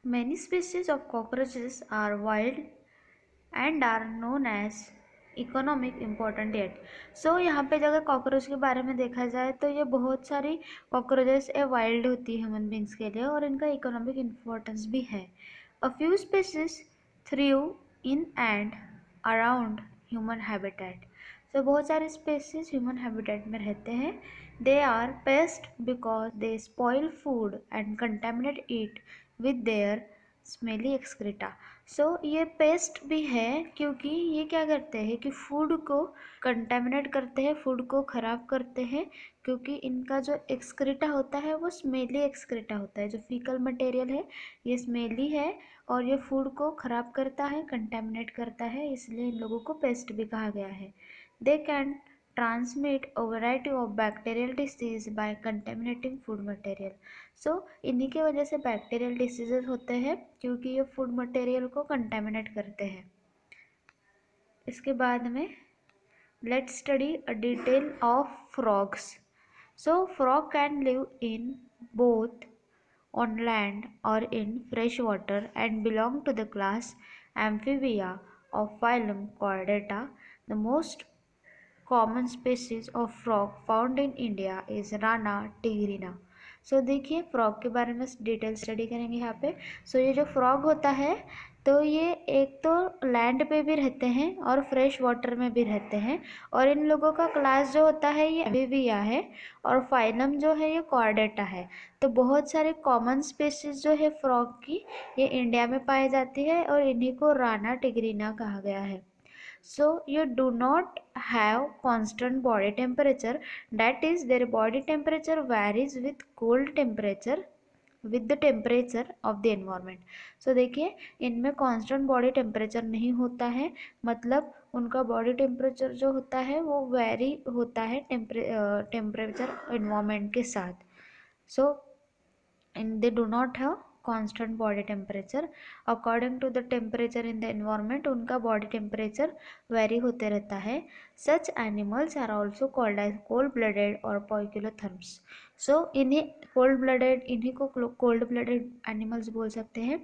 Many species of cockroaches are wild and are known as economic important yet. So यहाँ पे अगर cockroach के बारे में देखा जाए तो ये बहुत सारी कॉकरोचेस वाइल्ड होती है ह्यूमन बींग्स के लिए और इनका इकोनॉमिक इम्पोर्टेंस भी है। A few species thrive in and around human habitat. So बहुत सारे स्पेसीज ह्यूमन हैबिटेट में रहते हैं। They are pest because they spoil food and contaminate it with their smelly excreta. So ये पेस्ट भी है क्योंकि ये क्या करते हैं कि फूड को कंटेमिनेट करते हैं, फूड को ख़राब करते हैं, क्योंकि इनका जो एक्सक्रीटा होता है वो स्मेली एक्सक्रीटा होता है। जो फीकल मटेरियल है ये स्मेली है और ये फूड को ख़राब करता है, कंटेमिनेट करता है, इसलिए इन लोगों को पेस्ट भी कहा गया है। They can transmit a variety of bacterial disease by contaminating food material। सो इन्हीं के वजह से बैक्टीरियल डिसीजेज होते हैं क्योंकि ये फूड मटेरियल को कंटेमिनेट करते हैं। इसके बाद में let's study a detail of frogs. So frog can live in both on land or in fresh water and belong to the class Amphibia of phylum Chordata। The most common species of frog found in India is Rana tigrina। सो देखिए frog के बारे में detail study करेंगे यहाँ पे। सो ये जो frog होता है तो ये एक तो लैंड पे भी रहते हैं और फ्रेश वाटर में भी रहते हैं और इन लोगों का क्लास जो होता है ये एम्फीबिया है और फाइलम जो है ये कॉर्डेटा है। तो बहुत सारे कॉमन स्पीशीज जो है फ्रॉग की ये इंडिया में पाई जाती है और इन्हीं को राना टिग्रीना कहा गया है। So you do not have constant body temperature, that is their body temperature varies with cold temperature with the temperature of the environment। so देखिए इनमें constant body temperature नहीं होता है, मतलब उनका body temperature जो होता है वो vary होता है temperature environment के साथ। so and they do not have constant body temperature according to the temperature in the environment। उनका body temperature vary होते रहता है। such animals are also called as cold blooded or poikilotherms। so इन्हें इन्हीं को cold blooded animals बोल सकते हैं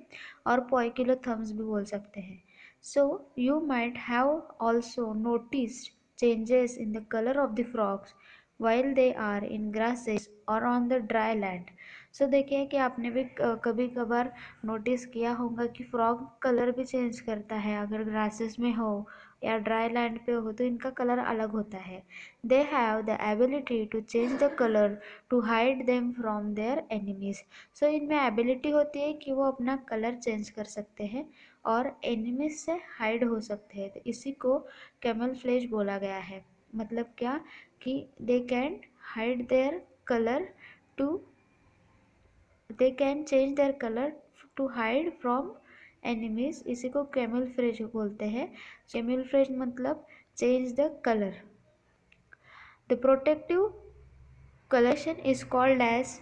और poikilotherms भी बोल सकते हैं। so you might have also noticed changes in the color of the frogs while they are in grasses or on the dry land। सो देखिए कि आपने भी कभी कभार नोटिस किया होगा कि फ्रॉग कलर भी चेंज करता है, अगर ग्रासेस में हो या ड्राई लैंड पे हो तो इनका कलर अलग होता है। They have the ability to change the colour to hide them from their enemies. So इनमें एबिलिटी होती है कि वो अपना कलर चेंज कर सकते हैं और एनिमीज से हाइड हो सकते हैं। तो इसी को कैमोफ्लेज बोला गया है। मतलब क्या कि they can hide their colour to they can change their color to hide from enemies। इसी को कैमोफ्लेज बोलते हैं। कैमोफ्लेज मतलब change the color। the protective coloration is called as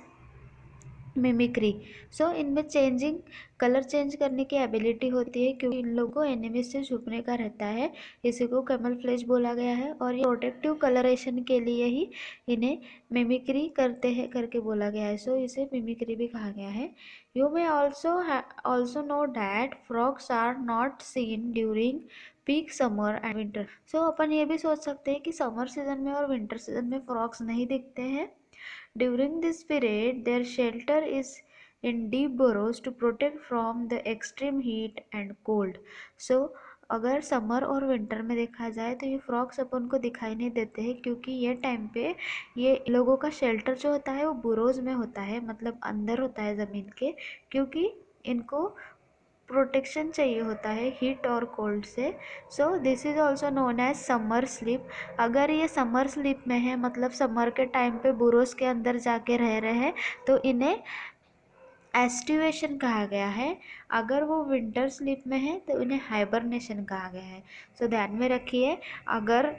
mimicry. So इनमें चेंजिंग कलर चेंज करने की ability होती है क्योंकि इन लोगों को एनिमी से छुपने का रहता है, इसी को कैमोफ्लेज बोला गया है और ये प्रोटेक्टिव कलरेशन के लिए ही इन्हें मिमिक्री करते हैं करके बोला गया है। सो इसे मिमिक्री भी कहा गया है। You may also know that frogs are not seen during peak summer and winter. So अपन ये भी सोच सकते हैं कि समर सीजन में और विंटर सीजन में फ्रॉग्स नहीं दिखते हैं। During this period, their shelter is in deep burrows to protect from the extreme heat and cold। So अगर समर और विंटर में देखा जाए तो ये फ्रॉग्स अपन को दिखाई नहीं देते हैं क्योंकि ये टाइम पे ये लोगों का शेल्टर जो होता है वो बुरोज में होता है, मतलब अंदर होता है ज़मीन के, क्योंकि इनको प्रोटेक्शन चाहिए होता है हीट और कोल्ड से। So this is also known as summer sleep. अगर ये समर स्लीप में है मतलब समर के टाइम पे बुरोस के अंदर जाके रह रहे हैं तो इन्हें एस्टिवेशन कहा गया है। अगर वो विंटर स्लीप में है तो इन्हें हाइबरनेशन कहा गया है। सो ध्यान में रखिए, अगर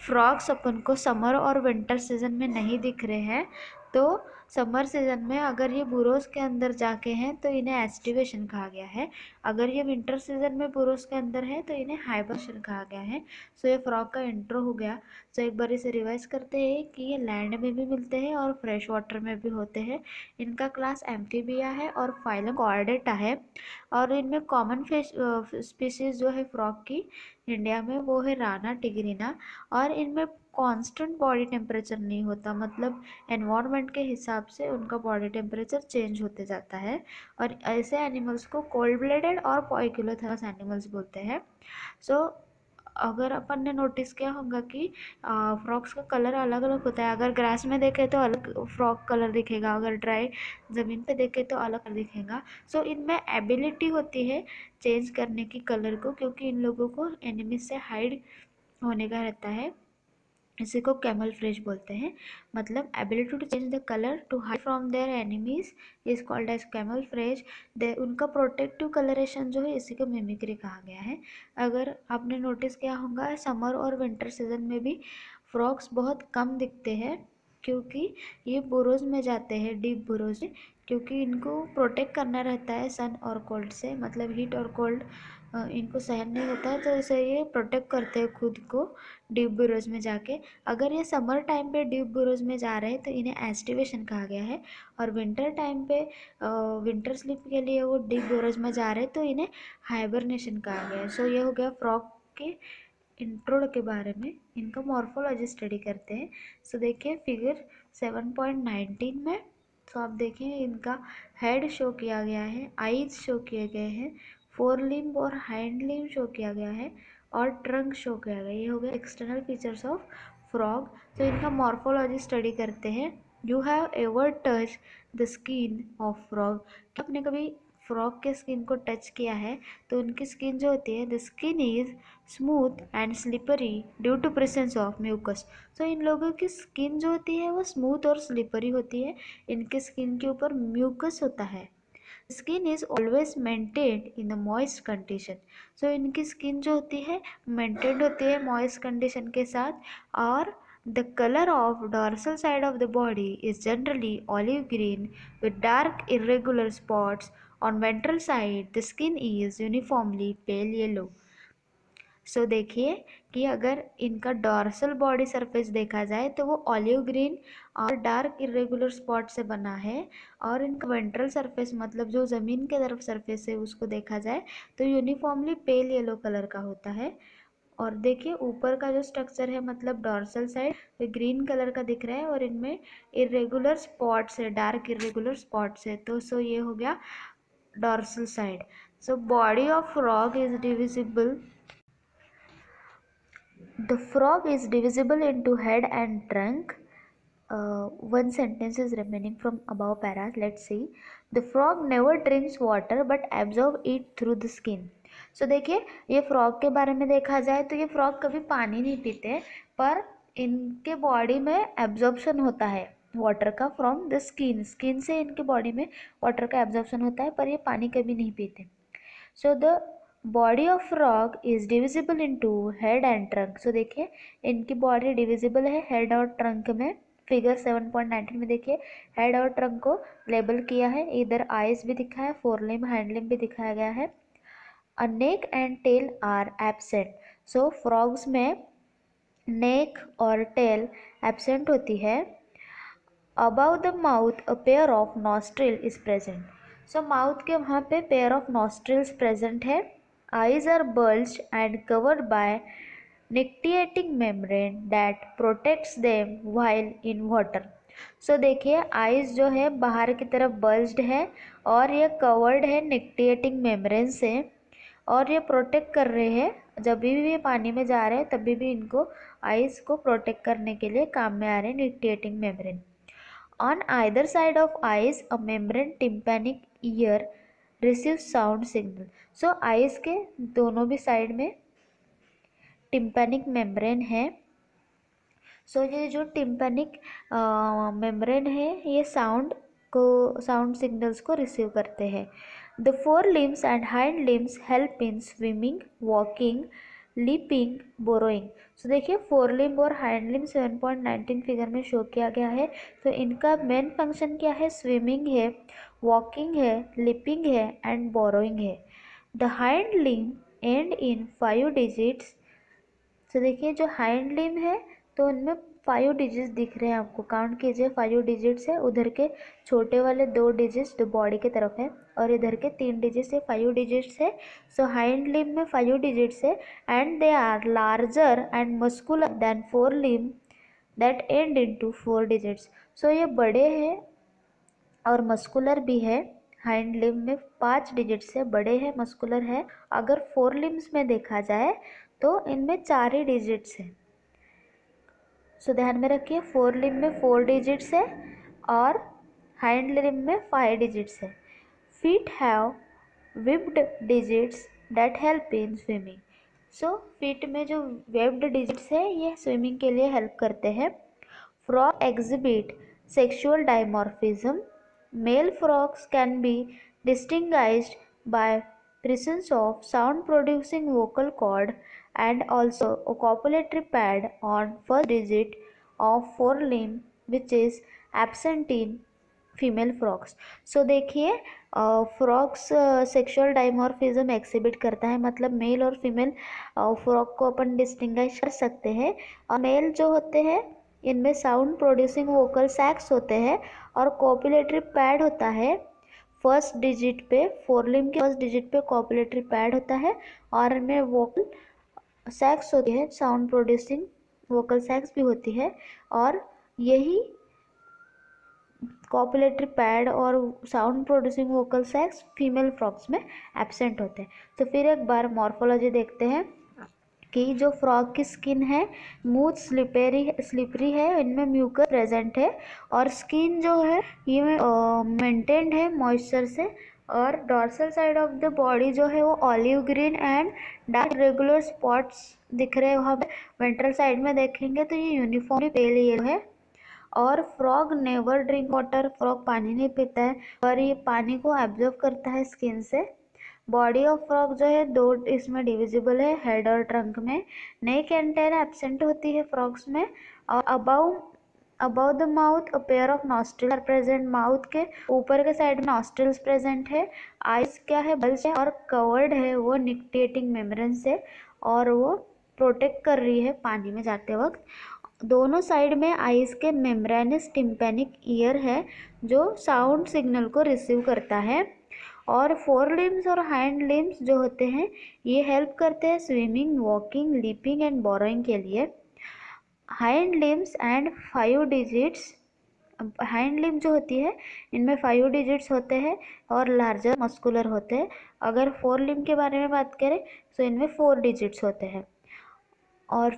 फ्रॉग्स अपन को समर और विंटर सीजन में नहीं दिख रहे हैं तो समर सीजन में अगर ये बुरोस के अंदर जाके हैं तो इन्हें एस्टिवेशन कहा गया है। अगर ये विंटर सीजन में बुरोस के अंदर है तो इन्हें हाइबरनेशन कहा गया है। सो ये फ्रॉग का इंट्रो हो गया। सो एक बार इसे रिवाइज करते हैं कि ये लैंड में भी मिलते हैं और फ्रेश वाटर में भी होते हैं। इनका क्लास एम्फीबिया है और फाइलम कॉर्डेटा है। और इनमें कॉमन फिश स्पीसीज जो है फ्रॉग की इंडिया में वो है राना टिग्रिना। और इनमें कांस्टेंट बॉडी टेम्परेचर नहीं होता, मतलब एनवायरनमेंट के हिसाब से उनका बॉडी टेम्परेचर चेंज होते जाता है। और ऐसे एनिमल्स को कोल्ड ब्लडेड और पॉइक्यूलोथर्मस एनिमल्स बोलते हैं। सो अगर अपन ने नोटिस किया होगा कि फ्रॉक्स का कलर अलग अलग होता है। अगर ग्रास में देखें तो अलग फ्रॉक कलर दिखेगा, अगर ड्राई ज़मीन पे देखें तो अलग कलर दिखेगा। सो इनमें एबिलिटी होती है चेंज करने की कलर को, क्योंकि इन लोगों को एनिमी से हाइड होने का रहता है। इसी को कैमोफ्लेज बोलते हैं, मतलब ability to change the colour to hide from their enemies is called as camouflage. उनका प्रोटेक्टिव कलरेशन जो है इसी को मिमिक्री कहा गया है। अगर आपने नोटिस किया होगा समर और विंटर सीजन में भी फ्रॉक्स बहुत कम दिखते हैं, क्योंकि ये बुरोज में जाते हैं, डीप बुरोज में, क्योंकि इनको प्रोटेक्ट करना रहता है सन और कोल्ड से, मतलब हीट और कोल्ड इनको सहन नहीं होता है, तो इसे ये प्रोटेक्ट करते हैं खुद को डीप बुरोज में जाके। अगर ये समर टाइम पे डीप बुरोज में जा रहे हैं तो इन्हें एस्टिवेशन कहा गया है। और विंटर टाइम पे विंटर स्लीप के लिए वो डीप बुरोज में जा रहे हैं तो इन्हें हाइबरनेशन कहा गया है। सो ये हो गया फ्रॉग के इंट्रो के बारे में। इनका मॉर्फोलॉजी स्टडी करते हैं। सो देखिए फिगर 7.19 में, तो आप देखिए इनका हेड शो किया गया है, आईज शो किए गए हैं, फोर लिम्ब और हाइंड लिम्ब शो किया गया है, और ट्रंक शो किया गया। ये हो गया एक्सटर्नल फीचर्स ऑफ फ्रॉग। तो इनका मॉर्फोलॉजी स्टडी करते हैं। You have ever touch the skin of frog? आपने कभी फ्रॉग के स्किन को टच किया है? तो उनकी स्किन जो होती है, the skin is smooth and slippery due to presence of mucus. तो इन लोगों की स्किन जो होती है वो स्मूथ और स्लिपरी होती है। इनके स्किन के ऊपर म्यूकस होता है। Skin is always maintained in the moist condition. So इनकी स्किन जो होती है मेंटेन्ड होती है मॉइस्ट कंडीशन के साथ। और the colour of dorsal side of the body is generally olive green with dark irregular spots on ventral side. The skin is uniformly pale yellow. सो देखिए कि अगर इनका डॉर्सल बॉडी सरफेस देखा जाए तो वो ऑलिव ग्रीन और डार्क इरेगुलर स्पॉट से बना है। और इनका वेंट्रल सरफेस, मतलब जो ज़मीन के तरफ सरफेस है, उसको देखा जाए तो यूनिफॉर्मली पेल येलो कलर का होता है। और देखिए ऊपर का जो स्ट्रक्चर है, मतलब डॉर्सल साइड, वो ग्रीन कलर का दिख रहा है और इनमें इरेगुलर स्पॉट्स है, डार्क इरेगुलर स्पॉट्स है। तो सो ये हो गया dorsal side. So body of frog is divisible. The frog is divisible into head and trunk. One sentence is remaining from above paras. Let's see. The frog never drinks water but absorb it through the skin. So देखिए ये frog के बारे में देखा जाए तो ये frog कभी पानी नहीं पीते, पर इनके बॉडी में एब्जॉर्प्शन होता है वाटर का फ्रॉम द स्किन। स्किन से इनके बॉडी में वाटर का एब्जॉर्प्शन होता है, पर ये पानी कभी नहीं पीते। So the body of frog is divisible into head and trunk. So देखिए इनकी बॉडी डिविजिबल है हेड और ट्रंक में। फिगर 7.19 में देखिए हेड और ट्रंक को लेबल किया है, इधर आइज भी दिखा है, फोर लिम्ब हैंड लिम्ब भी दिखाया गया है। A neck and tail are absent. So frogs में नेक और टेल एब्सेंट होती है। Above the mouth a pair of nostril is present. So mouth के वहाँ पे पेयर ऑफ नॉस्ट्रिल्स प्रेजेंट है। Eyes are bulged and covered by nictitating membrane that protects them while in water. सो देखिए eyes जो है बाहर की तरफ बल्ज्ड है और ये कवर्ड है निक्टिएटिंग मेम्ब्रेन से, और ये प्रोटेक्ट कर रहे हैं जब भी ये पानी में जा रहे हैं, तभी भी इनको आइज को प्रोटेक्ट करने के लिए काम में आ रहे हैं nictitating membrane. On either side of eyes a membrane tympanic ear receive sound signal. So eyes के दोनों भी साइड में टिम्पैनिक मेम्ब्रेन है। सो ये जो टिम्पैनिक मेम्ब्रेन है ये साउंड सिग्नल्स को रिसीव करते हैं। The fore limbs and hind limbs help in swimming, walking, leaping, burrowing. So देखिए फोर लिम्ब और हाइंड लिम्ब 7.19 फिगर में शो किया गया है। तो इनका मेन फंक्शन क्या है, स्विमिंग है, वॉकिंग है, लिपिंग है एंड बोरोइंग है। The hind limb and in 5 digits. तो देखिए जो हाइंड लिम्ब है तो उनमें 5 डिजिट्स दिख रहे हैं आपको, काउंट कीजिए 5 डिजिट्स है। उधर के छोटे वाले 2 डिजिट्स जो बॉडी की तरफ है और इधर के 3 डिजिट्स है, 5 डिजिट्स है। सो हाइंड लिम्ब में 5 डिजिट्स है and they are larger and muscular than fore limb that end into 4 digits. So ये बड़े हैं और मस्कुलर भी है। हाइंड लिम्ब में 5 डिजिट्स है, बड़े हैं, मस्कुलर है। अगर फोर लिम्ब्स में देखा जाए तो इनमें 4 ही डिजिट्स है। सो ध्यान में रखिए, फोर लिम्ब में 4 डिजिट्स है और हाइंड लिम्ब में 5 डिजिट्स है। Feet have webbed digits that help in swimming. So feet में जो वेब्ड डिजिट्स है ये स्विमिंग के लिए हेल्प करते हैं। Frog exhibit sexual dimorphism. Male frogs can be distinguished by presence of sound producing vocal cord and also a copulatory pad on first digit of forelimb which is absent in female frogs. So देखिए frogs sexual dimorphism exhibit करता है, मतलब mail और female frock को अपन distinguish कर सकते हैं। और मेल जो होते हैं इनमें साउंड प्रोड्यूसिंग वोकल सैक्स होते हैं और कॉपुलेटरी पैड होता है फर्स्ट डिजिट पे, फोरलिम्ब के फर्स्ट डिजिट पे कॉपुलेटरी पैड होता है और इनमें वोकल सैक्स होती है, साउंड प्रोड्यूसिंग वोकल सैक्स भी होती है। और यही कॉपुलेटरी पैड और sound producing vocal sacs female frogs में एब्सेंट होते हैं। तो फिर एक बार मॉर्फोलॉजी देखते हैं कि जो फ्रॉग की स्किन है स्मूथ स्लिपरी है, इनमें म्यूकस प्रेजेंट है और स्किन जो है ये मेंटेन्ड है मॉइस्चर से। और dorsal side of the body जो है वो olive green and dark regular spots दिख रहे हैं वहाँ पे। वेंट्रल साइड में देखेंगे तो ये यूनिफॉर्मली पेल येलो है। और frog never drink water, frog पानी नहीं पीता है और ये पानी को एब्जॉर्ब करता है स्किन से। बॉडी ऑफ फ्रॉग जो है 2 इसमें डिविजिबल है, हेड और ट्रंक में। नेक एंटेना एब्सेंट होती है फ्रॉग्स में। और above the mouth a pair of nostril are present, mouth के ऊपर के साइड में नॉस्ट्रिल्स प्रेजेंट है। आइज क्या है, बल्ज है और कवर्ड है वो निक्टेटिंग मेम्ब्रेन से और वो प्रोटेक्ट कर रही है पानी में जाते वक्त। दोनों साइड में आइज के मेम्ब्रेनस टिम्पैनिक ईयर है जो साउंड सिग्नल को रिसीव करता है। और फोर लिम्स और हाइंड लिम्स जो होते हैं ये हेल्प करते हैं swimming, walking, leaping and borrowing के लिए। Hind limbs and 5 digits, hind limb जो होती है इनमें 5 डिजिट्स होते हैं और लार्जर मस्कुलर होते हैं। अगर फोर लिम्ब के बारे में बात करें तो इनमें 4 डिजिट्स होते हैं। और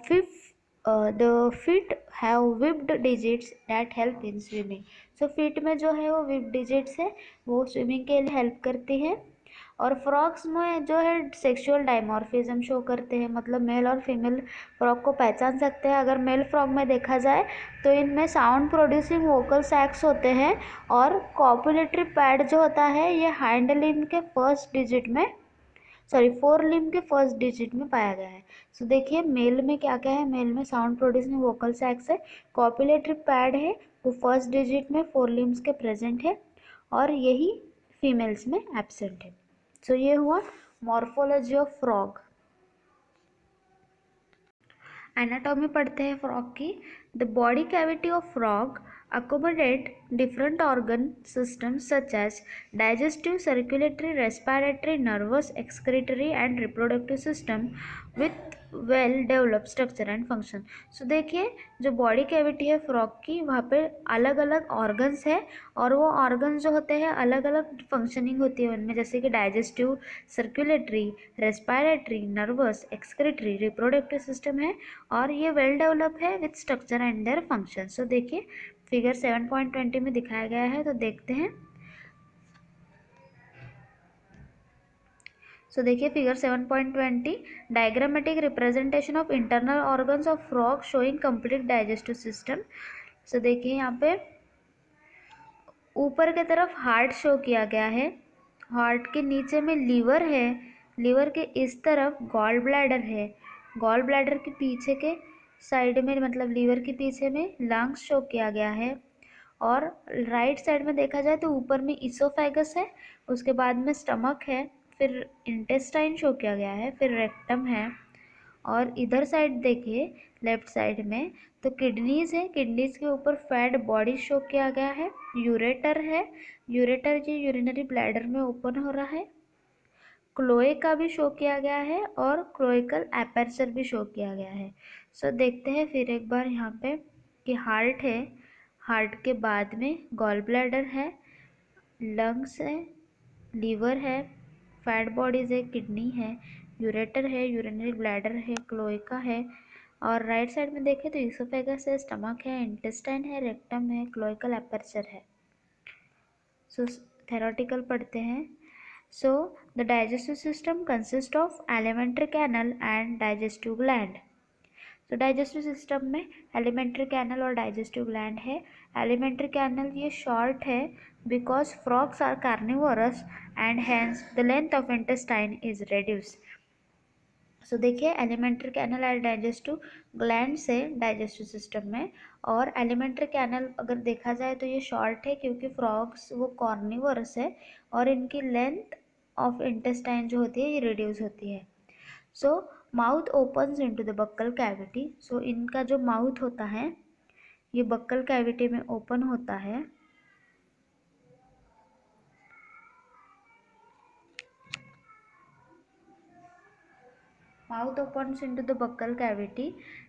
the feet have whipped digits that help in swimming. So feet में जो है वो विप्ड डिजिट्स है, वो स्विमिंग के लिए हेल्प करती है। और फ्रॉग्स में जो है सेक्सुअल डायमॉर्फिज्म शो करते हैं, मतलब मेल और फीमेल फ्रॉग को पहचान सकते हैं। अगर मेल फ्रॉग में देखा जाए तो इनमें साउंड प्रोड्यूसिंग वोकल सैक्स होते हैं और कॉपुलेटरी पैड जो होता है ये हाइंड लिम्ब के फर्स्ट डिजिट में, फोर लिम्ब के फर्स्ट डिजिट में पाया गया है। सो देखिए मेल में क्या क्या है, मेल में साउंड प्रोड्यूसिंग वोकल सैक्स है, कॉपुलेटरी पैड है वो फर्स्ट डिजिट में 4 लिम्ब्स के प्रेजेंट है और यही फीमेल्स में एब्सेंट है। सो ये हुआ मॉर्फोलॉजी ऑफ फ्रॉग। एनाटॉमी पढ़ते हैं फ्रॉग की। The body cavity of frog accommodate different organ systems such as digestive, circulatory, respiratory, nervous, excretory and reproductive system with well developed structure and function। सो देखिए जो body cavity है frog की वहाँ पे अलग अलग ऑर्गन्स है और वो ऑर्गन्स जो होते हैं अलग अलग फंक्शनिंग होती है उनमें, जैसे कि digestive, circulatory, respiratory, nervous, excretory, reproductive system है और ये वेल डेवलप है with structure and their function. So देखिए फिगर 7.20 में दिखाया गया है, तो देखते हैं। सो देखिए figure 7.20 diagrammatic representation of internal organs of frog showing complete digestive system. So देखिए यहाँ पे ऊपर की तरफ हार्ट शो किया गया है, हार्ट के नीचे में लीवर है, लीवर के इस तरफ गॉल ब्लैडर है, गॉल ब्लैडर के पीछे के साइड में मतलब लीवर के पीछे में लंग्स शो किया गया है। और राइट साइड में देखा जाए तो ऊपर में इसोफेगस है, उसके बाद में स्टमक है, फिर इंटेस्टाइन शो किया गया है, फिर रेक्टम है। और इधर साइड देखिए लेफ्ट साइड में तो किडनीज है, किडनीज के ऊपर फैट बॉडी शो किया गया है। यूरेटर है, यूरेटर ये यूरिनरी ब्लैडर में ओपन हो रहा है। क्लोएका भी शो किया गया है और क्लोएकल एपर्चर भी शो किया गया है। सो देखते हैं फिर एक बार यहाँ पे कि हार्ट है, हार्ट के बाद में गॉल ब्लैडर है, लंग्स है, लीवर है, फैट बॉडीज है, किडनी है, यूरेटर है, यूरिनरी ब्लैडर है, क्लोएका है। और राइट साइड में देखें तो इसोफेगस है, स्टमक है, इंटेस्टाइन है, रेक्टम है, क्लोएकल एपर्चर है। सो थेरोटिकल पढ़ते हैं। So the digestive system consists of alimentary canal and digestive gland. तो डाइजेस्टिव सिस्टम में एलिमेंट्री कैनल और डाइजेस्टिव ग्लैंड है। एलिमेंट्री कैनल ये शॉर्ट है because frogs are carnivorous and hence the length of intestine is reduce. So देखिए alimentary canal और digestive gland से digestive system में, और एलिमेंट्री कैनल अगर देखा जाए तो ये शॉर्ट है क्योंकि फ्रॉग्स वो कार्निवोरस है और इनकी लेंथ ऑफ इंटेस्टाइन जो होती है ये रिड्यूस होती है। So mouth opens into the buccal cavity. So इनका जो माउथ होता है ये बक्कल कैविटी में ओपन होता है। Mouth opens into the buccal cavity,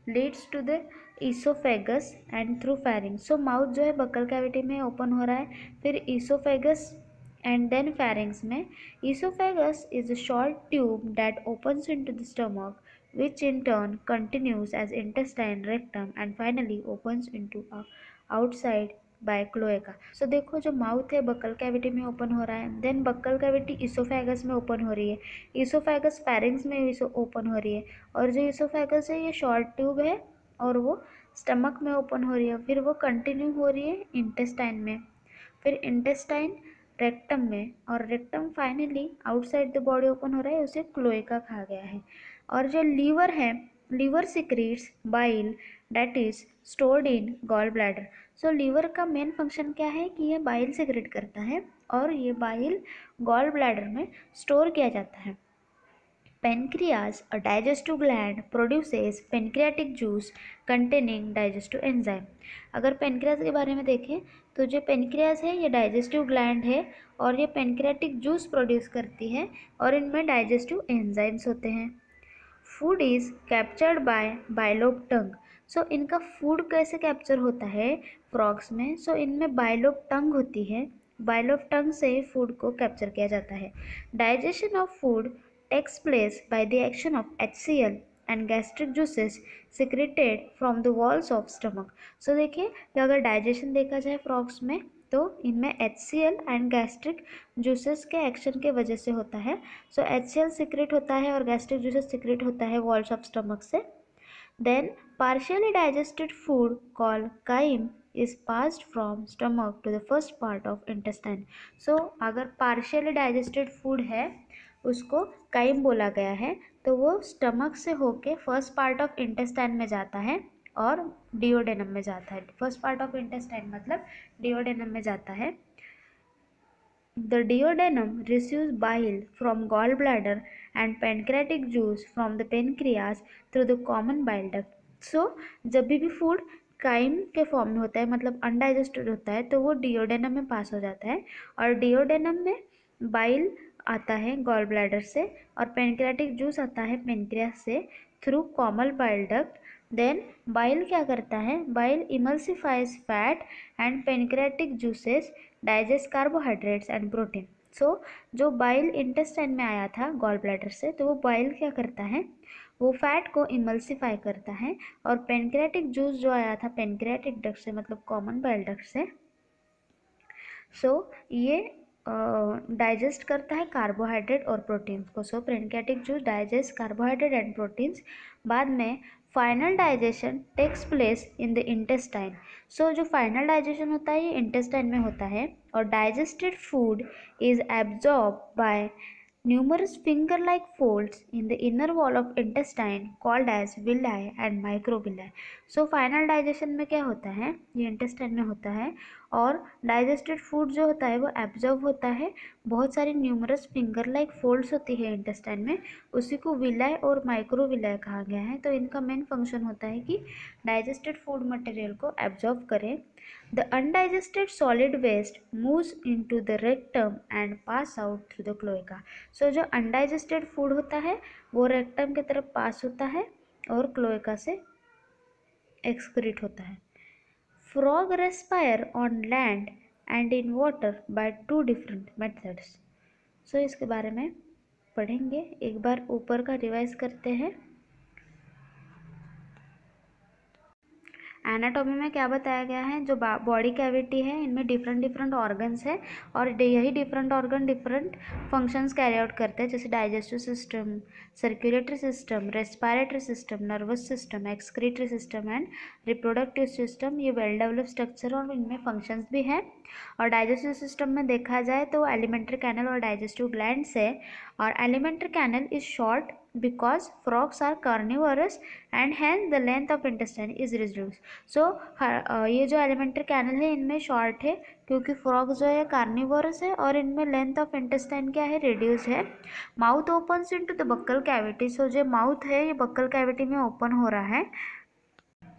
leads to the esophagus and through pharynx. So mouth जो है buccal cavity में open हो रहा है, फिर esophagus and then pharynx में. Esophagus is a short tube that opens into the stomach, which in turn continues as intestine, rectum and finally opens into outside by cloaca. So देखो जो mouth है buccal cavity में open हो रहा है, then buccal cavity oesophagus में open हो रही है, इसोफेगस फेरिंग्स में ओपन हो रही है, और जो इसोफेगस है ये शॉर्ट ट्यूब है और वो स्टमक में ओपन हो रही है, फिर वो कंटिन्यू हो रही है इंटेस्टाइन में, फिर इंटेस्टाइन रेक्टम में, और rectum finally outside the body open हो रहा है, उसे क्लोएका कहा गया है। और जो लीवर है, liver secretes bile that is stored in gall bladder. So liver का मेन फंक्शन क्या है कि ये बाइल सिक्रेट करता है और ये बाइल गॉल ब्लैडर में स्टोर किया जाता है। Pancreas a digestive gland produces pancreatic juice containing digestive enzyme. अगर पेनक्रियाज के बारे में देखें तो जो पेनक्रियाज है ये डाइजेस्टिव ग्लैंड है और ये पेनक्रियाटिक जूस प्रोड्यूस करती है और इनमें डाइजेस्टिव एंजाइम्स होते हैं। Food is captured by bilobed tongue. So इनका फूड कैसे कैप्चर होता है फ्रॉग्स में? सो इनमें बाइलोब टंग होती है, बाइलोब टंग से फूड को कैप्चर किया जाता है। Digestion of food takes place by the action of HCl and gastric juices secreted from the walls of stomach. So देखिए कि अगर डाइजेशन देखा जाए फ्रॉग्स में तो इनमें HCl एंड गैस्ट्रिक जूसेस के एक्शन के वजह से होता है। सो HCl सिक्रेट होता है और गैस्ट्रिक जूसेस सिक्रेट होता है वॉल्स ऑफ स्टमक से। Then partially digested food called chyme is passed from stomach to the first part of intestine. So अगर partially digested food है उसको काइम बोला गया है, तो वो स्टमक से होके फर्स्ट पार्ट ऑफ इंटेस्टाइन में जाता है और डिओडेनम में जाता है। फर्स्ट पार्ट ऑफ इंटेस्टाइन मतलब डिओडेनम में जाता है। The duodenum receives bile from gallbladder and pancreatic juice from the pancreas through the common bile duct. So जब भी फूड काइम के फॉर्म में होता है मतलब अनडाइजेस्टेड होता है तो वो डिओडेनम में पास हो जाता है और डिओडेनम में बाइल आता है गॉल ब्लैडर से और पेनक्रियाटिक जूस आता है पेनक्रियास से through common bile duct. Then bile क्या करता है? Bile emulsifies fat and pancreatic juices digest carbohydrates and protein. So जो बाइल इंटेस्टाइन में आया था गॉल ब्लैडर से तो वो बाइल क्या करता है? वो फैट को इमल्सिफाई करता है और पेनक्रियाटिक जूस जो आया था पेनक्रियाटिक डक्ट से मतलब कॉमन बाइल डक्ट से, सो ये डाइजेस्ट करता है कार्बोहाइड्रेट और प्रोटीन्स को। So pancreatic juice digest carbohydrate and proteins. बाद में final digestion takes place in the intestine. So जो फाइनल डाइजेशन होता है ये इंटेस्टाइन में होता है और digested food is absorb by numerous finger-like folds in the inner wall of intestine called as villi and microvilli. So final digestion में क्या होता है, ये intestine में होता है और digested food जो होता है वो absorb होता है, बहुत सारी numerous finger-like folds होती है intestine में, उसी को villi और microvilli कहा गया है। तो इनका main function होता है कि digested food material को absorb करें। The undigested solid waste moves into the rectum and pass out through the cloaca. So जो undigested food होता है वो rectum की तरफ पास होता है और cloaca से excrete होता है। Frog respire on land and in water by two different methods. So इसके बारे में पढ़ेंगे, एक बार ऊपर का रिवाइज करते हैं। एनाटॉमी में क्या बताया गया है, जो बॉडी कैविटी है इनमें डिफरेंट ऑर्गन्स है और यही different organ different functions carry out करते हैं, जैसे digestive system, circulatory system, respiratory system, nervous system, excretory system and reproductive system. ये वेल डेवलप्ड स्ट्रक्चर और इनमें फंक्शंस भी हैं। और डाइजेस्टिव सिस्टम में देखा जाए तो एलिमेंट्री कैनल और डाइजेस्टिव ग्लैंड्स है। और alimentary canal is short because frogs are carnivorous and hence the length of intestine is reduced. So ये जो alimentary canal है इनमें short है क्योंकि frog जो है carnivorous है और इनमें length of intestine क्या है, reduced है। Mouth opens into the buccal cavity. So जो mouth है ये buccal cavity में open हो रहा है।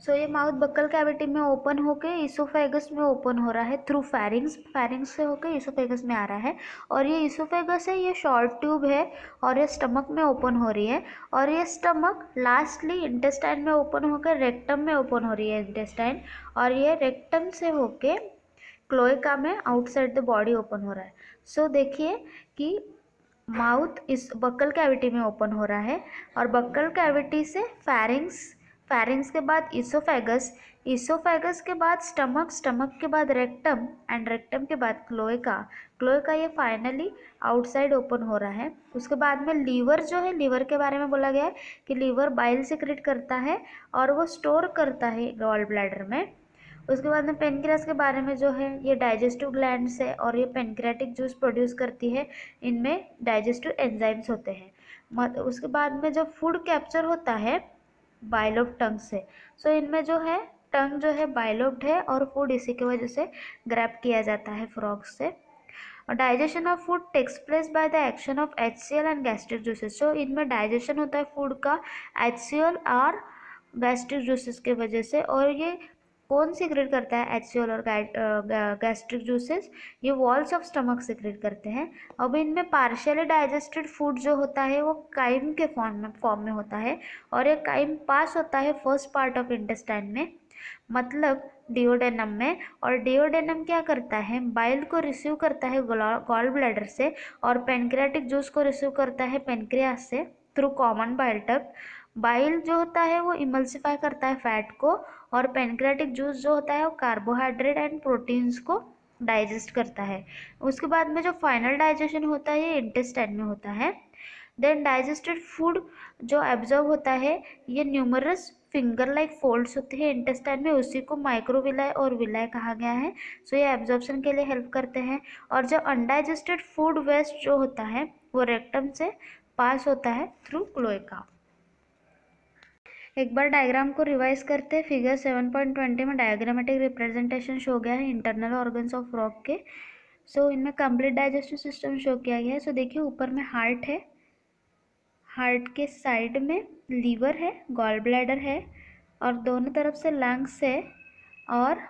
सो ये माउथ बक्कल कैविटी में ओपन होके इसोफेगस में ओपन हो रहा है थ्रू फैरिंग्स, फैरिंग्स से होके इसोफेगस में आ रहा है। और ये इसोफेगस है, ये शॉर्ट ट्यूब है और ये स्टमक में ओपन हो रही है। और ये स्टमक लास्टली इंटेस्टाइन में ओपन होकर रेक्टम में ओपन हो रही है इंटेस्टाइन, और ये रेक्टम से होके क्लोएका में आउटसाइड द बॉडी ओपन हो रहा है। सो देखिए कि माउथ इस बक्कल कैविटी में ओपन हो रहा है और बक्कल कैविटी से फैरिंग्स, फैरिंग्स के बाद इसोफेगस, इसोफेगस के बाद स्टमक, स्टमक के बाद रेक्टम एंड रेक्टम के बाद क्लोएका, क्लोएका ये फाइनली आउटसाइड ओपन हो रहा है। उसके बाद में लीवर जो है, लीवर के बारे में बोला गया है कि लीवर बाइल सिक्रेट करता है और वो स्टोर करता है गॉल ब्लैडर में। उसके बाद में पेनक्रियास के बारे में जो है, ये डाइजेस्टिव ग्लैंड्स है और ये पेनक्रियाटिक जूस प्रोड्यूस करती है, इनमें डाइजेस्टिव एंजाइम्स होते हैं। उसके बाद में जब फूड कैप्चर होता है बाइलोब टंग से, सो इनमें जो है टंग जो है बाइलोब्ड है और फूड इसी की वजह से ग्रैब किया जाता है फ्रॉग्स से। और digestion of food takes place by the action of HCl and gastric juices. So इनमें डाइजेशन होता है फूड का HCl और गैस्ट्रिक जूसेस के वजह से। और ये कौन सिक्रेट करता है HCl और गैस्ट्रिक जूसेस, ये वॉल्स ऑफ स्टमक सिक्रेट करते हैं। अब इनमें पार्शियली डाइजेस्टेड फूड जो होता है वो काइम के फॉर्म में होता है और ये काइम पास होता है फर्स्ट पार्ट ऑफ इंटेस्टाइन में, मतलब डिओडेनम में। और डिओडेनम क्या करता है, बाइल को रिसीव करता है गॉल ब्लैडर से और पेनक्रियाटिक जूस को रिसीव करता है पेनक्रियास से through common bile duct. Bile जो होता है वो इमल्सिफाई करता है फैट को और पेनक्रियाटिक जूस जो होता है वो कार्बोहाइड्रेट एंड प्रोटीन्स को डाइजेस्ट करता है। उसके बाद में जो फाइनल डाइजेशन होता है ये इंटेस्टाइन में होता है। देन डाइजेस्टेड फूड जो एब्जॉर्ब होता है, ये न्यूमरस फिंगर लाइक फोल्ड्स होते हैं इंटेस्टाइन में, उसी को माइक्रोविलाई और विलाई कहा गया है। सो ये एब्जॉर्प्शन के लिए हेल्प करते हैं। और जो अनडाइजेस्टेड फूड वेस्ट जो होता है वो रेक्टम से पास होता है थ्रू क्लोएका। एक बार डायग्राम को रिवाइज करते हैं। फिगर 7.20 में डायग्रामेटिक रिप्रेजेंटेशन शो गया है इंटरनल ऑर्गन्स ऑफ फ्रॉग के। सो इनमें कंप्लीट डाइजेस्टिव सिस्टम शो किया गया है। सो देखिए ऊपर में हार्ट है, हार्ट के साइड में लीवर है, गॉल ब्लैडर है और दोनों तरफ से लंग्स है। और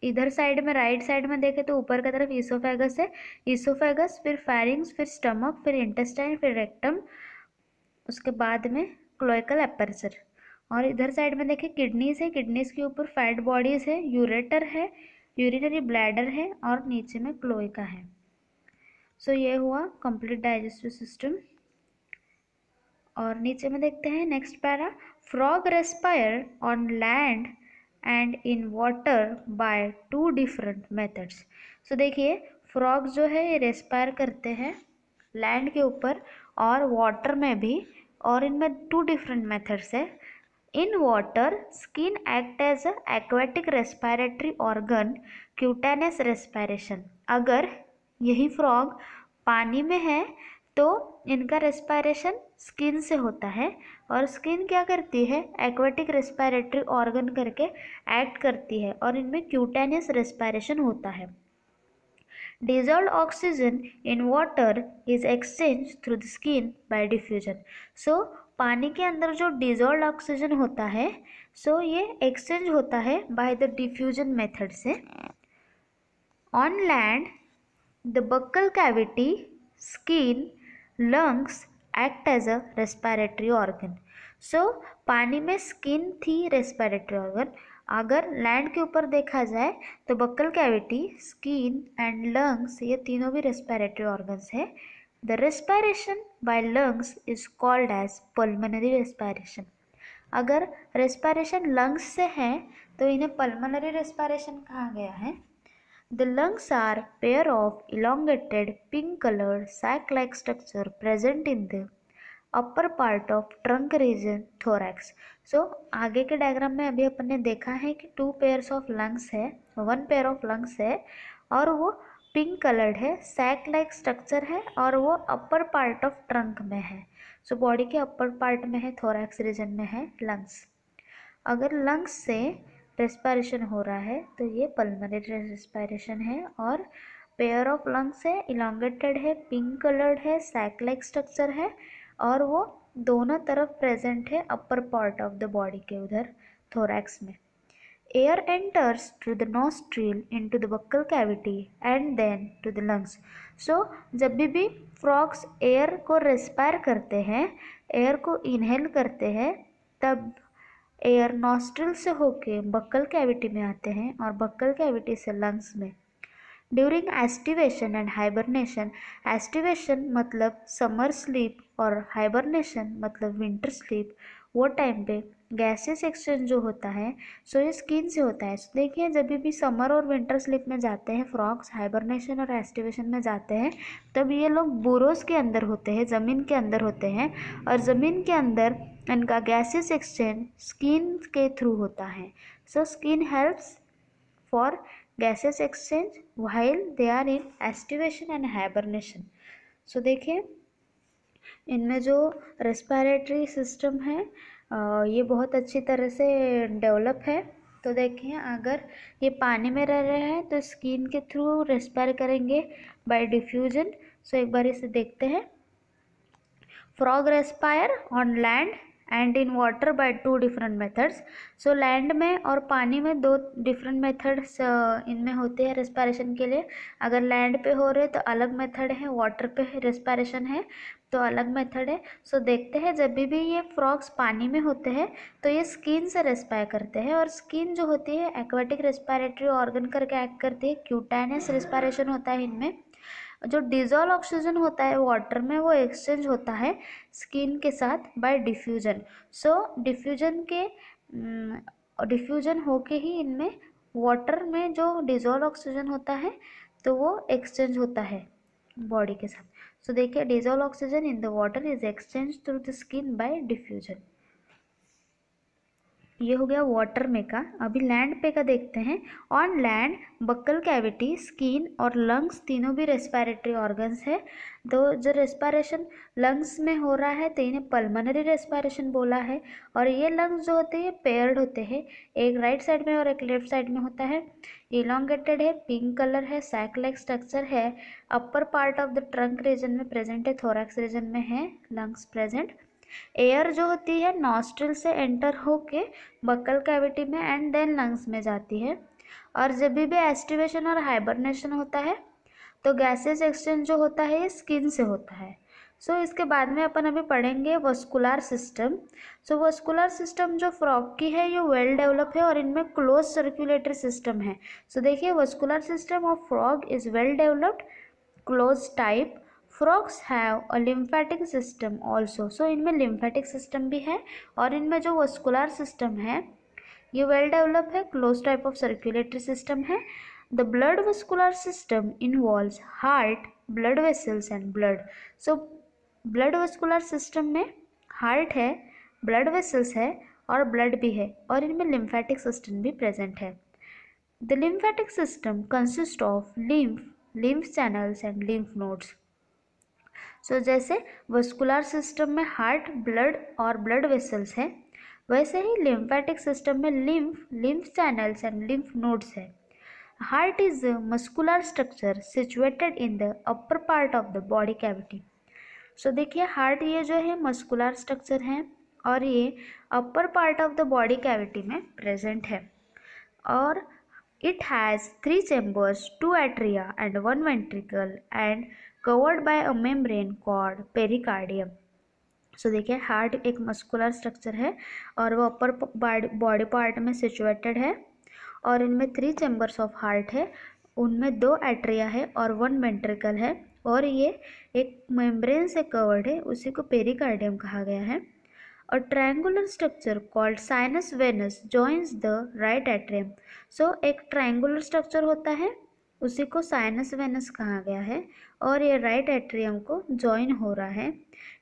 इधर साइड में राइट साइड में देखें तो ऊपर की तरफ इसोफेगस है, इसोफेगस फिर फैरिंग्स फिर स्टमक फिर इंटेस्टाइन फिर रेक्टम, उसके बाद में क्लोएकल एपर्चर। और इधर साइड में देखिए किडनीज है, किडनीज के ऊपर फैट बॉडीज है, यूरेटर है, यूरिनरी ब्लैडर है और नीचे में क्लोएका है। सो ये हुआ कंप्लीट डाइजेस्टिव सिस्टम। और नीचे में देखते हैं next para, frog respire on land and in water by two different methods. So देखिए फ्रॉग जो है ये रेस्पायर करते हैं लैंड के ऊपर और वाटर में भी, और इनमें टू डिफरेंट मेथड्स है। In water, skin act as a aquatic respiratory organ, cutaneous respiration। अगर यही फ्रॉग पानी में है तो इनका रेस्पायरेशन स्किन से होता है, और स्किन क्या करती है, एक्वेटिक रेस्पिरेटरी ऑर्गन करके एक्ट करती है, और इनमें क्यूटेनियस रेस्पिरेशन होता है। Dissolved oxygen in water is exchanged through the skin by diffusion. So पानी के अंदर जो डिजोल्व ऑक्सीजन होता है, ये एक्सचेंज होता है बाय द डिफ्यूजन मेथड से। On land the buccal cavity, skin, lungs act as a respiratory organ. पानी में स्किन थी रेस्पिरेटरी ऑर्गन, अगर लैंड के ऊपर देखा जाए तो buccal cavity, skin and lungs ये तीनों भी रेस्पिरेटरी ऑर्गन्स है। The respiration by lungs is called as pulmonary respiration. अगर रेस्पिरेशन लंग्स से है तो इन्हें पल्मोनरी रेस्पिरेशन कहा गया है। The lungs are pair of elongated pink colored sac like structure present in the upper part of trunk region thorax. आगे के डायग्राम में अभी अपन ने देखा है कि 2 पेयर्स ऑफ लंग्स है, 1 पेयर ऑफ लंग्स है, और वो पिंक कलर्ड है, सैक लाइक स्ट्रक्चर है, और वो अपर पार्ट ऑफ ट्रंक में है। बॉडी के अपर पार्ट में है, थोरैक्स रीजन में है लंग्स। अगर लंग्स से रेस्पिरेशन हो रहा है तो ये पल्मोनरी रेस्पिरेशन है, और पेयर ऑफ लंग्स है, इलांगेटेड है, पिंक कलर्ड है, सैक लाइक स्ट्रक्चर है, और वो दोनों तरफ प्रेजेंट है upper part of the body के उधर थोरैक्स में। Air enters through the nostril into the buccal cavity and then to the lungs. जब भी फ्रॉग्स एयर को रेस्पायर करते हैं, एयर को इनहेल करते हैं, तब एयर नॉस्ट्रिल से होके बक्कल कैविटी में आते हैं और बक्कल कैविटी से लंग्स में। During aestivation and hibernation, aestivation मतलब समर स्लीप और हाइबरनेशन मतलब विंटर स्लीप, वो टाइम पे गैसेस एक्सचेंज जो होता है ये स्किन से होता है। देखिए जब भी समर और विंटर स्लीप में जाते हैं फ्रॉग्स, हाइबरनेशन और एस्टिवेशन में जाते हैं, तब ये लोग बुरोस के अंदर होते हैं, ज़मीन के अंदर होते हैं, और ज़मीन के अंदर इनका गैसेस एक्सचेंज स्किन के थ्रू होता है। Skin helps for gases exchange while they are in estivation and hibernation। देखिए इनमें जो रेस्पिरेटरी सिस्टम है ये बहुत अच्छी तरह से डेवलप है। तो देखिए अगर ये पानी में रह रहे हैं तो स्किन के थ्रू रेस्पायर करेंगे बाय डिफ्यूजन। एक बार इसे देखते हैं। Frog respire on land and in water bye 2 different methods. Land में और पानी में 2 डिफरेंट मेथड्स इनमें होते हैं रेस्पिरेशन के लिए। अगर लैंड पे हो रहे तो अलग मेथड है, वाटर पे रेस्पिरेशन है तो अलग मेथड है। देखते हैं जब भी ये फ्रॉग्स पानी में होते हैं तो ये स्किन से रेस्पायर करते हैं, और स्किन जो होती है एक्वेटिक रेस्पिरेटरी ऑर्गन करके एक्ट करती है। क्यूटेनियस रेस्पिरेशन होता है इनमें। जो डिजोल्व ऑक्सीजन होता है वाटर में वो एक्सचेंज होता है स्किन के साथ बाय डिफ्यूजन। डिफ्यूजन होके ही इनमें वाटर में जो डिजोल्व ऑक्सीजन होता है तो वो एक्सचेंज होता है बॉडी के साथ। देखिए dissolve oxygen in the water is exchange through the skin bye diffusion. ये हो गया वाटर में का। अभी लैंड पे का देखते हैं। On land buckle cavity, skin और लंग्स तीनों भी रेस्पिरेटरी ऑर्गन्स है। तो जो रेस्पिरेशन लंग्स में हो रहा है तो इन्हें पल्मोनरी रेस्पिरेशन बोला है। और ये लंग्स जो होते हैं पेयर्ड होते हैं, एक राइट साइड में और एक लेफ्ट साइड में होता है। इलॉन्गेटेड है, पिंक कलर है, सैक लाइक स्ट्रक्चर है, upper part of the trunk reason में प्रेजेंट है, थोरैक्स रीजन में है लंग्स प्रेजेंट। एयर जो होती है नॉस्ट्रिल से एंटर होके बक्कल कैविटी में एंड देन लंग्स में जाती है। और जब भी एस्टिवेशन और हाइबरनेशन होता है तो गैसेस एक्सचेंज जो होता है ये स्किन से होता है। इसके बाद में अपन अभी पढ़ेंगे वस्कुलर सिस्टम। वस्कुलर सिस्टम जो फ्रॉग की है ये वेल डेवलप है और इनमें क्लोज सर्कुलेटरी सिस्टम है। देखिए vascular system of frog is well developed, close type. Frogs have a lymphatic system also. इनमें लिम्फेटिक सिस्टम भी है, और इनमें जो वस्कुलर सिस्टम है ये वेल डेवलप है, close type of circulatory system है। The blood vascular system involves heart, blood vessels and blood. Blood vascular system में हार्ट है, ब्लड वेसल्स है और ब्लड भी है, और इनमें लिम्फेटिक सिस्टम भी प्रेजेंट है। The lymphatic system consist of lymph channels and lymph nodes। So जैसे वस्कुलर सिस्टम में हार्ट, ब्लड और ब्लड वेसल्स है, वैसे ही लिम्फेटिक सिस्टम में lymph channels and lymph nodes है। Heart is a muscular structure situated in the upper part of the body cavity. सो देखिए heart ये जो है मस्कुलर स्ट्रक्चर है और ये अपर part of the body cavity में प्रेजेंट है और it has 3 chambers, 2 atria and 1 ventricle and covered by a membrane called pericardium. सो देखिए हार्ट एक मस्कुलर स्ट्रक्चर है और वो अपर बॉडी पार्ट में सिचुएटेड है और इनमें 3 चैम्बर्स ऑफ हार्ट है, उनमें 2 एट्रिया है और 1 वेंट्रिकल है और ये एक मेम्ब्रेन से कवर्ड है, उसी को पेरिकार्डियम कहा गया है। और triangular structure called sinus venosus joins the right atrium. So एक ट्रायंगुलर स्ट्रक्चर होता है, उसी को साइनस वेनस कहा गया है और ये राइट एट्रियम को जॉइन हो रहा है।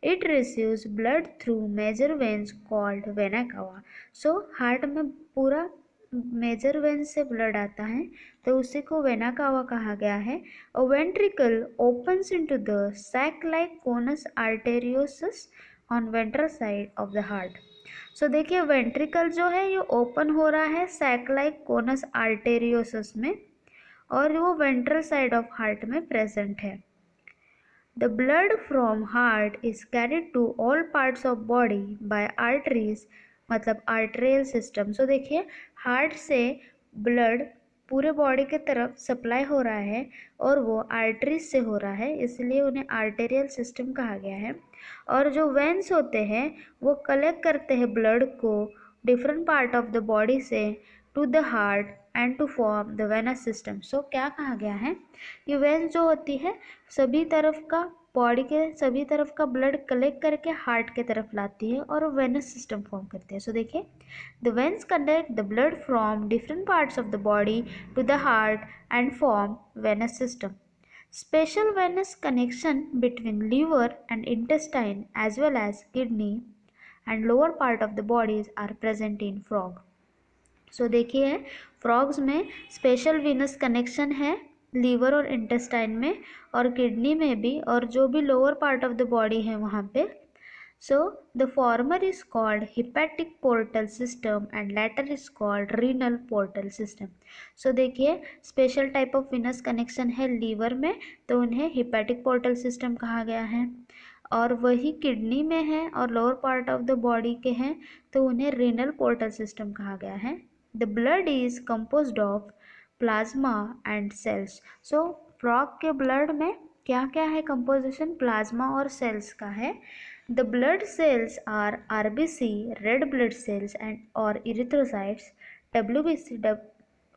It receives blood through major veins called vena cava. So heart में पूरा मेजर वेन से ब्लड आता है तो उसी को वेना कावा कहा गया है। और ventricle opens into the sac like conus arteriosus on ventral side of the heart. So देखिए वेंट्रिकल जो है ये ओपन हो रहा है सैक लाइक कोनस आर्टेरियोसस में और वो वेंट्रल साइड ऑफ हार्ट में प्रेजेंट है। The blood from heart is carried to all parts of body by arteries, मतलब आर्टेरियल सिस्टम। सो देखिए हार्ट से ब्लड पूरे बॉडी के तरफ सप्लाई हो रहा है और वो आर्टरीज से हो रहा है, इसलिए उन्हें आर्टेरियल सिस्टम कहा गया है। और जो वेन्स होते हैं वो कलेक्ट करते हैं ब्लड को different part of the body से to the heart and to form the venous system. So क्या कहा गया है, ये वेन्स जो होती है सभी तरफ का बॉडी के सभी तरफ का ब्लड कलेक्ट करके हार्ट के तरफ लाती है और वेनस सिस्टम फॉर्म करती है। सो देखिए the veins conduct the blood from different parts of the body to the heart and form venous system. Special venous connection between liver and intestine as well as kidney and lower part of the bodies are present in frog. So देखिए frogs में special venous connection है liver और intestine में और kidney में भी और जो भी lower part of the body है वहाँ पे। So the former is called hepatic portal system and latter is called renal portal system. So देखिए special type of venous connection है लीवर में तो उन्हें हिपैटिक पोर्टल सिस्टम कहा गया है और वही किडनी में है और lower part of the body के हैं तो उन्हें रीनल पोर्टल सिस्टम कहा गया है। The blood is composed of plasma and cells. So frog के ब्लड में क्या क्या है कंपोजिशन, प्लाज्मा और सेल्स का है। The blood cells are RBC, red blood cells and or erythrocytes, WBC,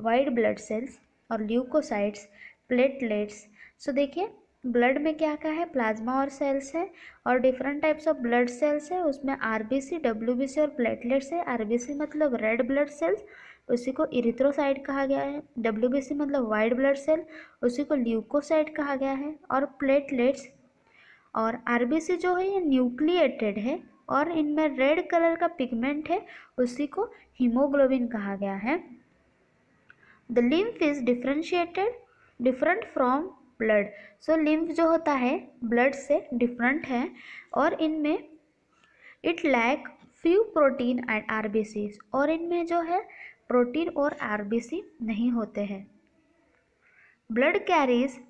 white blood cells और ल्यूकोसाइट्स, प्लेटलेट्स। सो देखिए ब्लड में क्या क्या है, प्लाज्मा और सेल्स है और different types of blood cells है, उसमें RBC, WBC और प्लेटलेट्स है। RBC मतलब रेड ब्लड सेल्स, उसी को इरिथ्रोसाइट कहा गया है। WBC मतलब वाइट ब्लड सेल, उसी को ल्यूकोसाइट कहा गया है। और प्लेटलेट्स और आरबीसी जो है ये न्यूक्लिएटेड है और इनमें रेड कलर का पिगमेंट है, उसी को हीमोग्लोबिन कहा गया है। The lymph is different from blood. So lymph जो होता है ब्लड से डिफरेंट है और इनमें it lack few protein and RBC, और इनमें जो है प्रोटीन और आरबीसी नहीं होते हैं। Blood carries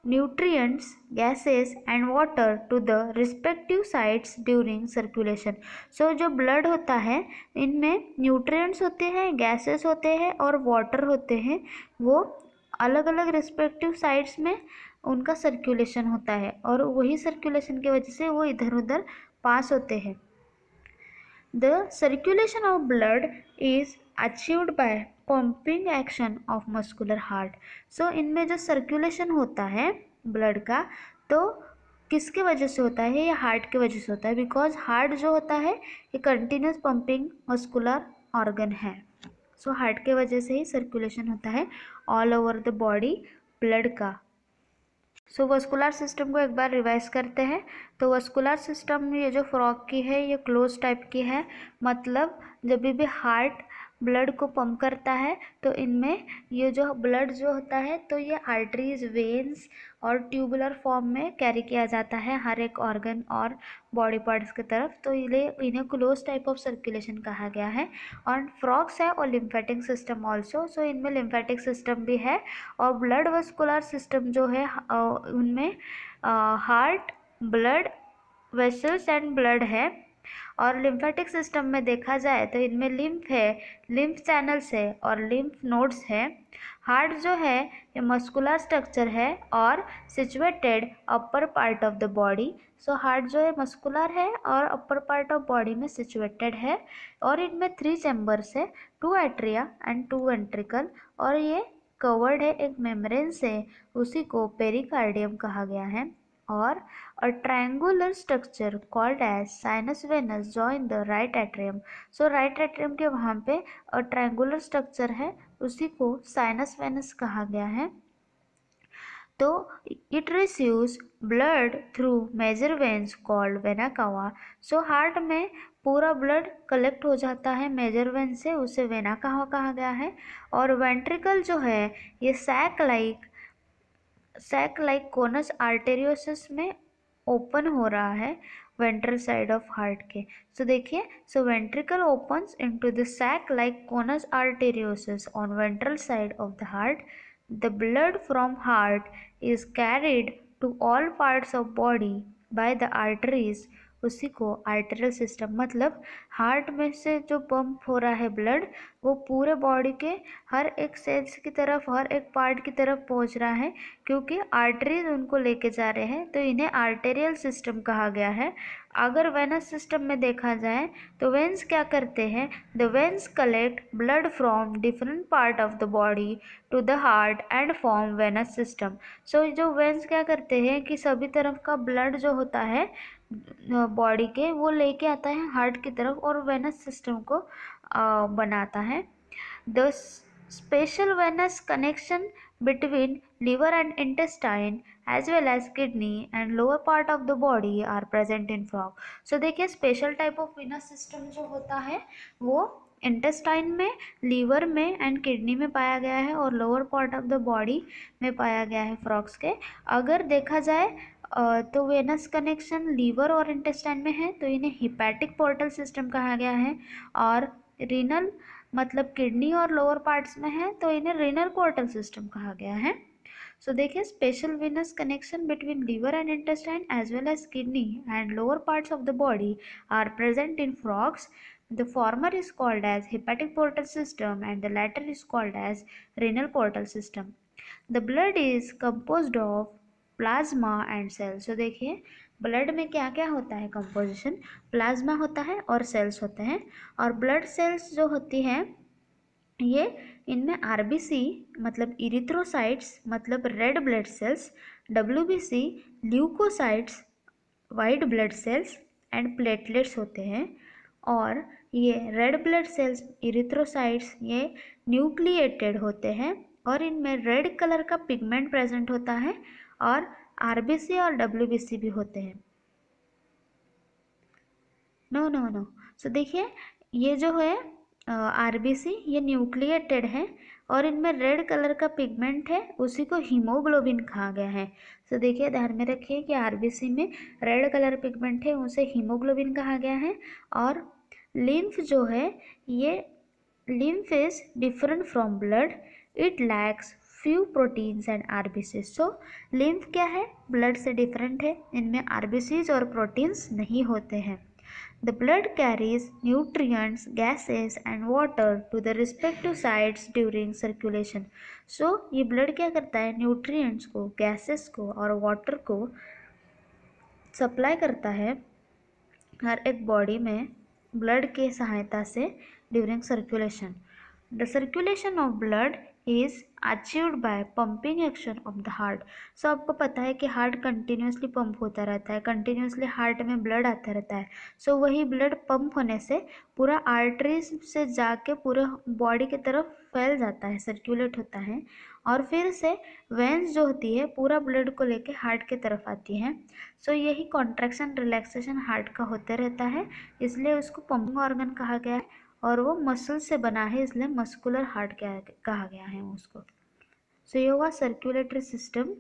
nutrients, gases and water to the respective sites during circulation. So जो blood होता है इनमें nutrients होते हैं, gases होते हैं और water होते हैं, वो अलग अलग respective sites में उनका circulation होता है और वही circulation की वजह से वो इधर उधर पास होते हैं। The circulation of blood is achieved by pumping action of muscular heart. So इनमें जो सर्कुलेशन होता है ब्लड का तो किसके वजह से होता है, ये हार्ट के वजह से होता है, बिकॉज हार्ट जो होता है ये कंटिन्यूस पंपिंग मस्कुलर ऑर्गन है। सो हार्ट के वजह से ही सर्कुलेशन होता है all over the body blood का। सो वस्कुलर सिस्टम को एक बार रिवाइज करते हैं। तो वस्कुलर सिस्टम ये जो फ्रॉग की है ये क्लोज टाइप की है, मतलब जब भी हार्ट ब्लड को पंप करता है। तो इनमें ये जो ब्लड जो होता है तो ये आर्टरीज, वेन्स और ट्यूबुलर फॉर्म में कैरी किया जाता है हर एक ऑर्गन और बॉडी पार्ट्स की तरफ। तो इन्हें क्लोज टाइप ऑफ सर्कुलेशन कहा गया है। और फ्रॉग्स है और लिम्फेटिक सिस्टम ऑल्सो, सो इनमें लिम्फेटिक सिस्टम भी है। और ब्लड वस्कुलर सिस्टम जो है उनमें heart, blood vessels and blood है। और लिम्फेटिक सिस्टम में देखा जाए तो इनमें लिम्फ है, लिम्फ चैनल्स है और लिम्फ नोड्स है। हार्ट जो है ये मस्कुलर स्ट्रक्चर है और situated upper part of the body. So heart जो है मस्कुलर है और अपर पार्ट ऑफ बॉडी में सिचुएटेड है। और इनमें 3 चैम्बर्स है, 2 एट्रिया एंड 2 वेंट्रिकल। और ये कवर्ड है एक मेम्ब्रेन से, उसी को पेरिकार्डियम कहा गया है। और a triangular structure called as sinus venous join the right atrium। so right atrium के वहाँ पे triangular structure है, उसी को sinus venous कहा गया है। तो it receives blood through major veins called vena cava। so heart में पूरा ब्लड कलेक्ट हो जाता है मेजर वेन से, उसे वेना कावा कहा गया है। और वेंट्रिकल जो है ये सैक लाइक कोनस आर्टेरियोसिस में ओपन हो रहा है वेंट्रल साइड ऑफ हार्ट के। सो देखिए, so ventricle opens into the sac like conus arteriosus on ventral side of the heart. The blood from heart is carried to all parts of body by the arteries, उसी को arterial system, मतलब heart में से जो pump हो रहा है blood वो पूरे बॉडी के हर एक सेल्स की तरफ, हर एक पार्ट की तरफ पहुंच रहा है, क्योंकि आर्टरीज उनको लेके जा रहे हैं। तो इन्हें आर्टेरियल सिस्टम कहा गया है। अगर वेनस सिस्टम में देखा जाए तो वेन्स क्या करते हैं, the veins collect blood from different part of the body to the heart and form venous system. So जो वेन्स क्या करते हैं कि सभी तरफ का ब्लड जो होता है बॉडी के वो लेके आता है हार्ट की तरफ और वेनस सिस्टम को बनाता है। The special venous connection between liver and intestine as well as kidney and lower part of the body are present in frog। so देखिए, special type of venous system जो होता है वो इंटेस्टाइन में, liver में एंड किडनी में पाया गया है और lower part of the body में पाया गया है फ्रॉग्स के। अगर देखा जाए तो वेनस कनेक्शन लीवर और इंटेस्टाइन में है तो इन्हें हिपैटिक पोर्टल सिस्टम कहा गया है। और रीनल मतलब किडनी और लोअर पार्ट्स में है तो इन्हें रीनल पोर्टल सिस्टम कहा गया है। सो देखिए, special venous connection between liver and intestine as well as kidney and lower parts of the body are present in frogs. The former is called as hepatic portal system and the latter is called as renal portal system। The blood is composed of plasma and cells. तो देखिए, blood में क्या क्या होता है composition, plasma होता है और सेल्स होते हैं। और ब्लड सेल्स जो होती हैं ये इनमें आरबीसी मतलब इरिथ्रोसाइट्स मतलब red blood cells, WBC leucocytes white blood cells and platelets होते हैं। और ये रेड ब्लड सेल्स इरिथ्रोसाइट्स ये न्यूक्लिएटेड होते हैं और इनमें रेड कलर का पिगमेंट प्रेजेंट होता है और आरबीसी और डब्ल्यूबीसी भी होते हैं। नो सो देखिए, ये जो है आरबीसी ये न्यूक्लिएटेड है और इनमें रेड कलर का पिगमेंट है, उसी को हीमोग्लोबिन कहा गया है। सो देखिए, ध्यान में रखिए कि आरबीसी में रेड कलर पिगमेंट है, उसे हीमोग्लोबिन कहा गया है। और लिम्फ जो है ये lymph is different from blood, it lacks few proteins and RBCs. So lymph क्या है, ब्लड से डिफरेंट है, इनमें आरबीसीज और प्रोटीन्स नहीं होते हैं। The blood carries nutrients, gases and water to the respective sites during circulation। so ये blood क्या करता है, न्यूट्रिएंट्स को, गैसेस को और वाटर को सप्लाई करता है हर एक बॉडी में ब्लड के सहायता से during circulation. The circulation of blood is achieved by pumping action of the heart. So आपको पता है कि हार्ट कंटिन्यूसली पंप होता रहता है, कंटिन्यूसली हार्ट में ब्लड आता रहता है। सो वही ब्लड पंप होने से पूरा आर्टरीज से जाके पूरे बॉडी की तरफ फैल जाता है, सर्कुलेट होता है और फिर से वेंस जो होती है पूरा ब्लड को लेके हार्ट की तरफ आती है। सो यही कॉन्ट्रैक्शन रिलैक्सेशन हार्ट का होते रहता है, इसलिए उसको पंपिंग ऑर्गन कहा गया है। और वो मसल से बना है, इसलिए मस्कुलर हार्ट कहा गया है उसको। सो ये हुआ सर्कुलेटरी सिस्टम।